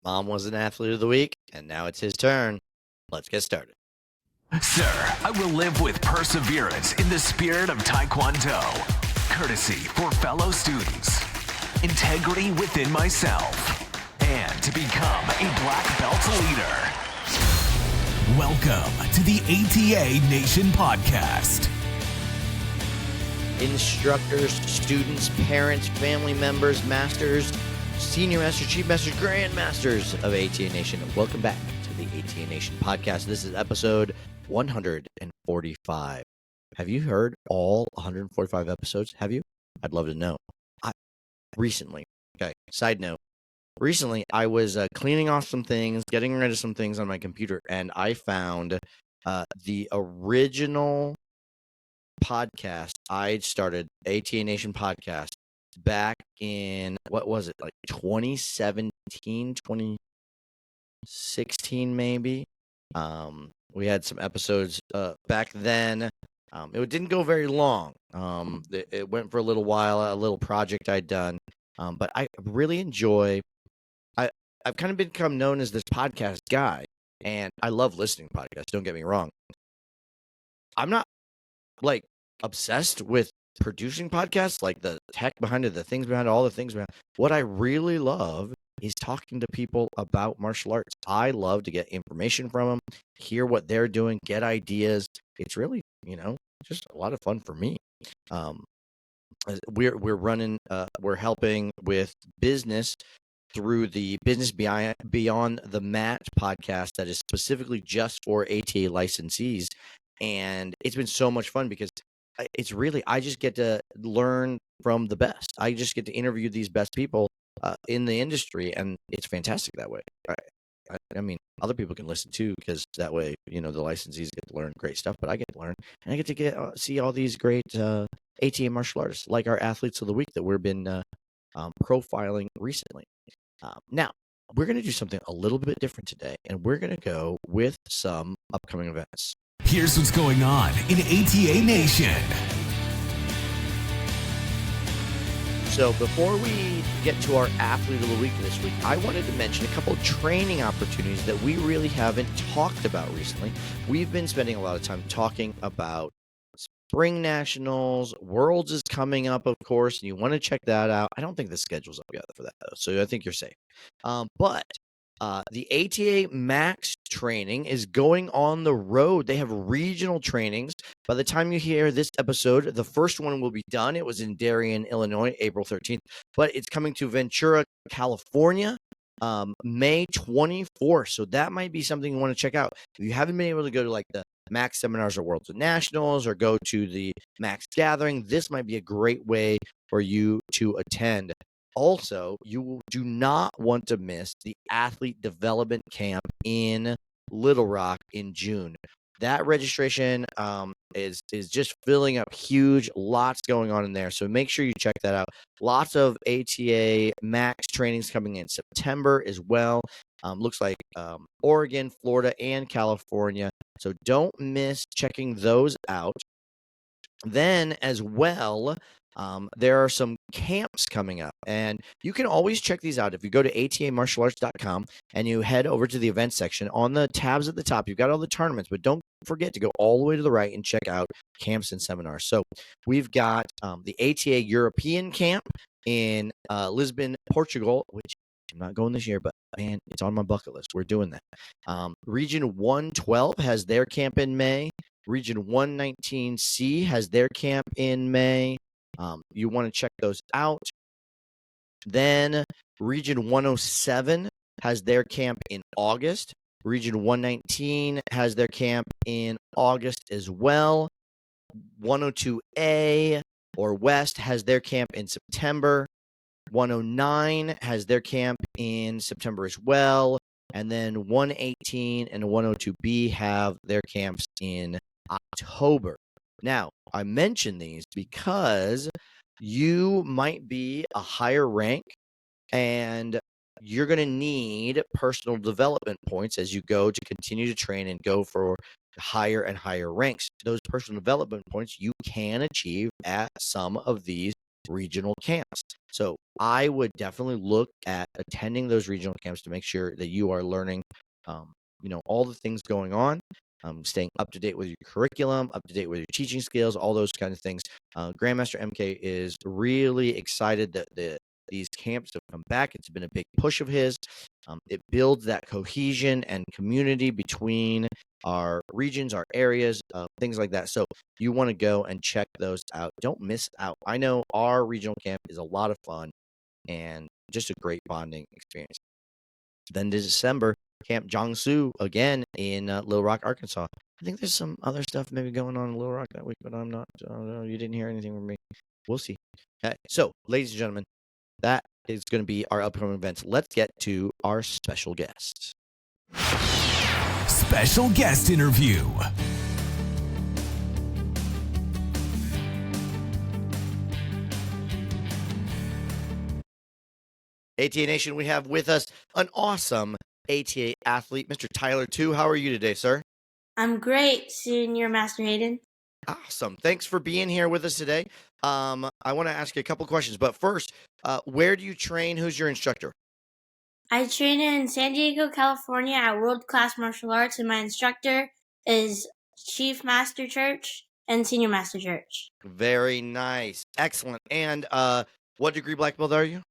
Mom was an athlete of the week, and now it's his turn. Let's get started. Sir, I will live with perseverance in the spirit of Taekwondo. Courtesy for fellow students. Integrity within myself. And to become a black belt leader. Welcome to the ATA Nation podcast. Instructors, students, parents, family members, masters, senior masters, chief masters, grandmasters of ATA Nation. Welcome back to the ATA Nation podcast. This is episode 145. Have you heard all 145 episodes? Have you? I'd love to know. Side note. Recently, I was cleaning off some things, getting rid of some things on my computer, and I found the original podcast I started, ATA Nation podcast, back in, what was it, like 2017, 2016 maybe. We had some episodes back then. It didn't go very long. It went for a little while, a little project I'd done. But I really enjoy, I've kind of become known as this podcast guy, and I love listening to podcasts, don't get me wrong. I'm not like obsessed with producing podcasts, like the tech behind it, the things behind it, all the things behind it. What I really love is talking to people about martial arts. I love to get information from them, hear what they're doing, get ideas. It's really, just a lot of fun for me. We're helping with business through the Business Beyond the Mat podcast that is specifically just for ATA licensees. And it's been so much fun because it's really, I just get to learn from the best. I just get to interview these best people in the industry, and it's fantastic that way. I mean, other people can listen too, because that way, the licensees get to learn great stuff, but I get to learn, and I get to see all these great ATA martial artists, like our athletes of the week that we've been profiling recently. Now, we're going to do something a little bit different today, and we're going to go with some upcoming events. Here's what's going on in ATA Nation. So before we get to our athlete of the week this week, I wanted to mention a couple of training opportunities that we really haven't talked about recently. We've been spending a lot of time talking about Spring Nationals. Worlds is coming up, of course, and you want to check that out. I don't think the schedule's up yet for that, though, so I think you're safe. But the ATA Max training is going on the road. They have regional trainings. By the time you hear this episode, the first one will be done. It was in Darien, Illinois, April 13th, but it's coming to Ventura, California, May 24th. So that might be something you want to check out. If you haven't been able to go to like the Max seminars or Worlds and Nationals or go to the Max gathering, this might be a great way for you to attend. Also, you do not want to miss the athlete development camp in Little Rock in June. That registration is just filling up huge, lots going on in there. So make sure you check that out. Lots of ATA Max trainings coming in September as well. Looks like Oregon, Florida, and California. So don't miss checking those out. Then as well, there are some camps coming up, and you can always check these out. If you go to atamartialarts.com and you head over to the events section, on the tabs at the top, you've got all the tournaments, but don't forget to go all the way to the right and check out camps and seminars. So we've got the ATA European camp in Lisbon, Portugal, which I'm not going this year, but man, it's on my bucket list. We're doing that. Region 112 has their camp in May. Region 119C has their camp in May. You want to check those out. Then Region 107 has their camp in August. Region 119 has their camp in August as well. 102A or West has their camp in September. 109 has their camp in September as well. And then 118 and 102B have their camps in October. Now, I mention these because you might be a higher rank and you're going to need personal development points as you go to continue to train and go for higher and higher ranks. Those personal development points you can achieve at some of these regional camps. So I would definitely look at attending those regional camps to make sure that you are learning, all the things going on, staying up to date with your curriculum, up to date with your teaching skills, all those kind of things. Grandmaster MK is really excited that these camps have come back. It's been a big push of his. It builds that cohesion and community between our regions, our areas, things like that. So you want to go and check those out. Don't miss out. I know our regional camp is a lot of fun and just a great bonding experience. Then December, Camp Jiangsu again in Little Rock, Arkansas. I think there's some other stuff maybe going on in Little Rock that week, but I'm not. You didn't hear anything from me. We'll see. Okay, so, ladies and gentlemen, that is going to be our upcoming events. Let's get to our special guests. Special guest interview. ATA Nation, we have with us an awesome ATA athlete, Mr. Tyler Tu. How are you today, sir? I'm great, Senior Master Hayden. Awesome. Thanks for being here with us today. I want to ask you a couple questions, but first, where do you train? Who's your instructor? I train in San Diego, California at World Class Martial Arts, and my instructor is Chief Master Church and Senior Master Church. Very nice. Excellent. And what degree black belt are you?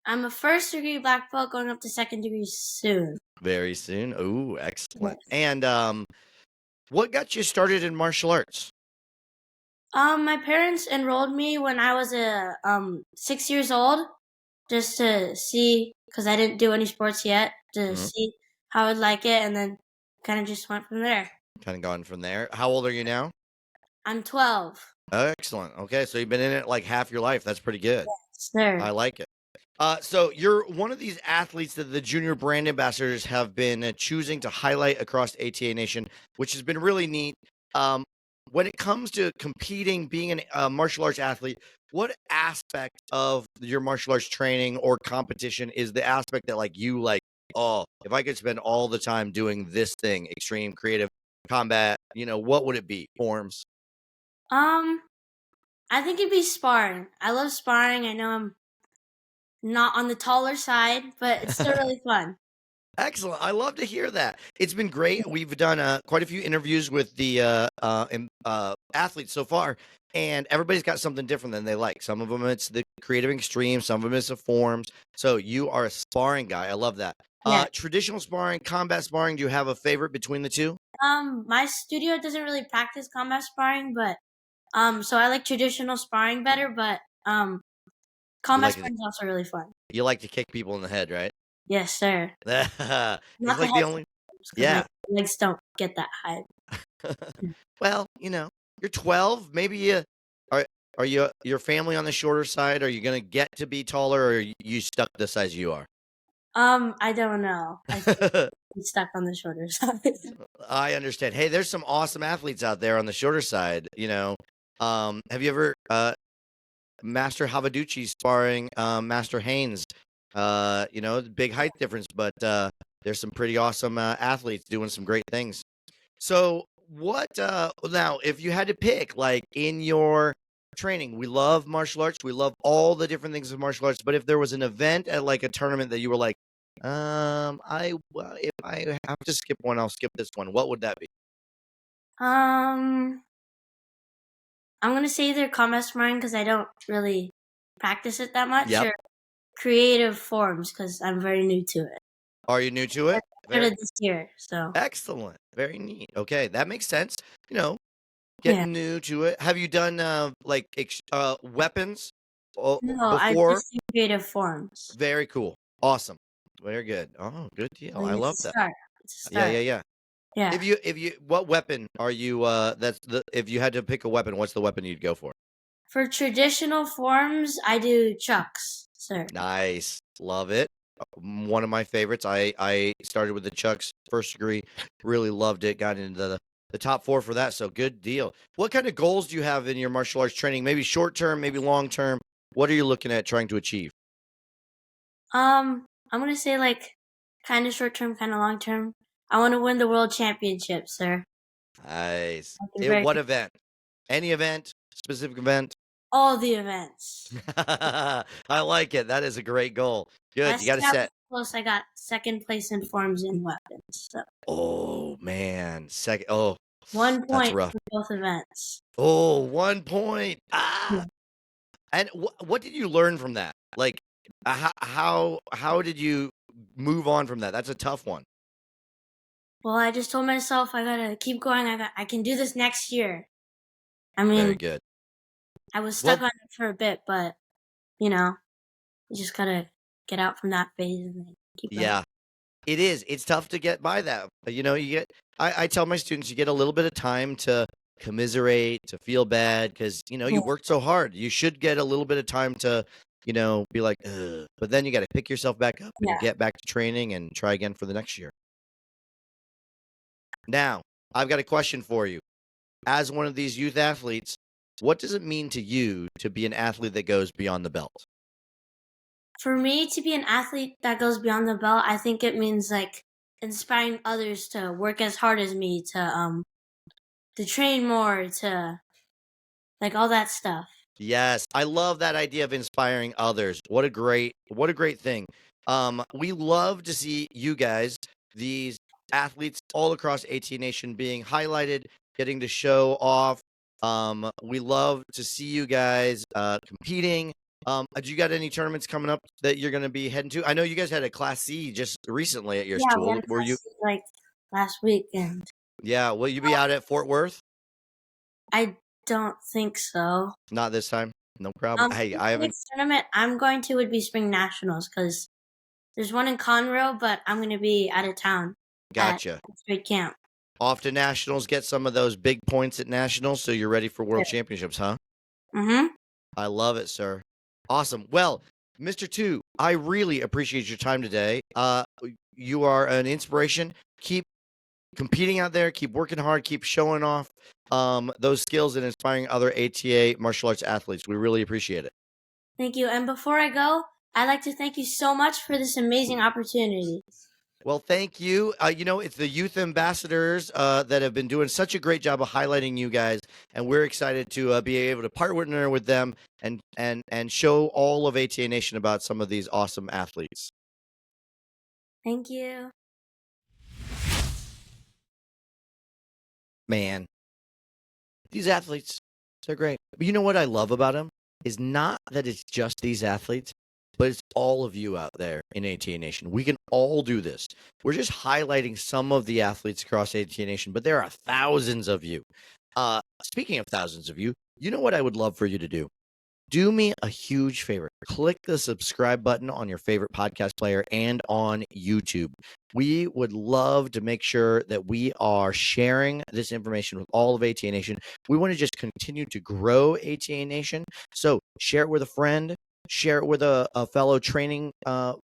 I'm a first degree black belt going up to second degree soon. Very soon. Ooh, excellent. Yes. And what got you started in martial arts? My parents enrolled me when I was 6 years old, just to see, because I didn't do any sports yet, to see how I would like it, and then kind of just went from there. Kind of gone from there. How old are you now? I'm 12. Excellent. Okay, so you've been in it like half your life. That's pretty good. Yes, sir. I like it. So you're one of these athletes that the junior brand ambassadors have been choosing to highlight across ATA Nation, which has been really neat. When it comes to competing, being a martial arts athlete, what aspect of your martial arts training or competition is the aspect that oh, if I could spend all the time doing this thing, extreme, creative, combat, what would it be? Forms? I think it'd be sparring. I love sparring. I know I'm not on the taller side, but it's still really fun. Excellent. I love to hear that. It's been great. We've done quite a few interviews with the athletes so far, and everybody's got something different than they like. Some of them it's the creative extreme, some of them it's the forms. So you are a sparring guy. I love that. Yeah. Traditional sparring, combat sparring, do you have a favorite between the two? My studio doesn't really practice combat sparring, but so I like traditional sparring better, but combat sparring is also really fun. You like to kick people in the head, right? Yes, sir. It's Not like the only. Yeah. My legs don't get that high. Well, you're 12. Maybe are you your family on the shorter side? Are you gonna get to be taller, or are you stuck the size you are? I don't know. I think I'm stuck on the shorter side. I understand. Hey, there's some awesome athletes out there on the shorter side. Have you ever Master Havaducci sparring Master Haynes? Big height difference, but there's some pretty awesome athletes doing some great things. So what now if you had to pick, like, in your training, we love martial arts, we love all the different things of martial arts, but if there was an event at like a tournament that you were like, if I have to skip one, I'll skip this one, what would that be? I'm gonna say either combat sparring because I don't really practice it that much, Yep. or creative forms because I'm very new to it. Are you new to it? Started this year, so Excellent. Very neat. Okay, that makes sense. Getting new to it. Have you done weapons no, I before? just do creative forms. Very cool. Awesome. Very good. Oh, good deal. I love that. It's a start. Yeah. Yeah. If you what weapon are you if you had to pick a weapon, what's the weapon you'd go for? For traditional forms, I do chucks, sir. Nice. Love it. One of my favorites. I started with the chucks first degree. Really loved it. Got into the top 4 for that. So good deal. What kind of goals do you have in your martial arts training? Maybe short term, maybe long term. What are you looking at trying to achieve? I'm gonna say kind of short term, kind of long term. I want to win the world championship, sir. Nice. Very What event? Any event? Specific event? all the events. I like it. That is a great goal. Good. You Last got to year I set. was close. I got second place in forms and weapons. So Oh man, second. Oh, 1 point that's rough. for both events. Oh, 1 point. Yeah. And what did you learn from that? Like, how did you move on from that? That's a tough one. Well, I just told myself I gotta keep going. I can do this next year. I Very mean, good. I was Well, stuck on it for a bit, but you know, you just gotta get out from that phase and then keep going. yeah, it is. It's tough to get by that. You know, you get. I tell my students, you get a little bit of time to commiserate, to feel bad, because Yeah. you worked so hard. You should get a little bit of time to, be like, ugh. But then you got to pick yourself back up and Yeah. get back to training and try again for the next year. Now, I've got a question for you. As one of these youth athletes, what does it mean to you to be an athlete that goes beyond the belt? For me to be an athlete that goes beyond the belt, I think it means like inspiring others to work as hard as me, to train more, to like all that stuff. Yes, I love that idea of inspiring others. What a great thing. We love to see you guys, these athletes all across AT Nation being highlighted, getting to show off. We love to see you guys competing. Do you got any tournaments coming up that you're going to be heading to? I know you guys had a Class C just recently at your Yeah, we had school. a Were you? class like last weekend. Yeah, will you be out at Fort Worth? I don't think so. Not this time. No problem. Hey, The I haven't. next tournament I'm going to would be Spring Nationals because there's one in Conroe, but I'm going to be out of town at Gotcha. straight camp. Off to nationals, get some of those big points at nationals, so you're ready for world championships, huh? Mm-hmm. I love it, sir. Awesome. Well, Mr. Two, I really appreciate your time today. You are an inspiration. Keep competing out there. Keep working hard. Keep showing off those skills and inspiring other ATA martial arts athletes. We really appreciate it. Thank you. And before I go, I'd like to thank you so much for this amazing opportunity. Well, thank you. It's the youth ambassadors that have been doing such a great job of highlighting you guys, and we're excited to be able to partner with them and show all of ATA Nation about some of these awesome athletes. Thank you. Man, these athletes, they're great. But you know what I love about them is not that it's just these athletes, but it's all of you out there in ATA Nation. We can all do this. We're just highlighting some of the athletes across ATA Nation, but there are thousands of you. Speaking of thousands of you, you know what I would love for you to do? Do me a huge favor. Click the subscribe button on your favorite podcast player and on YouTube. We would love to make sure that we are sharing this information with all of ATA Nation. We want to just continue to grow ATA Nation. So share it with a friend, share it with a fellow training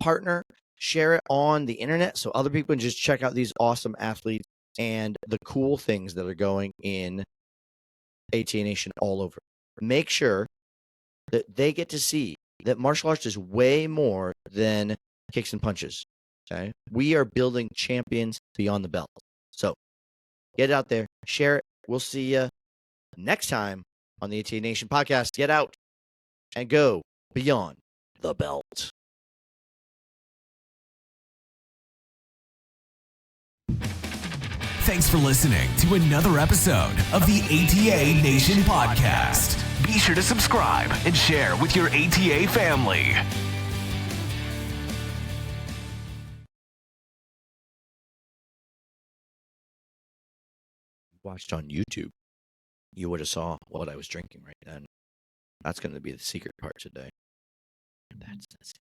partner, share it on the internet so other people can just check out these awesome athletes and the cool things that are going in ATA Nation all over. Make sure that they get to see that martial arts is way more than kicks and punches. Okay, we are building champions beyond the belt. So get out there, share it. We'll see you next time on the ATA Nation podcast. Get out and go beyond the belt. Thanks for listening to another episode of the ATA Nation podcast. Be sure to subscribe and share with your ATA family. Watched on YouTube, you would have saw what I was drinking right then. That's going to be the secret part today. That's the secret.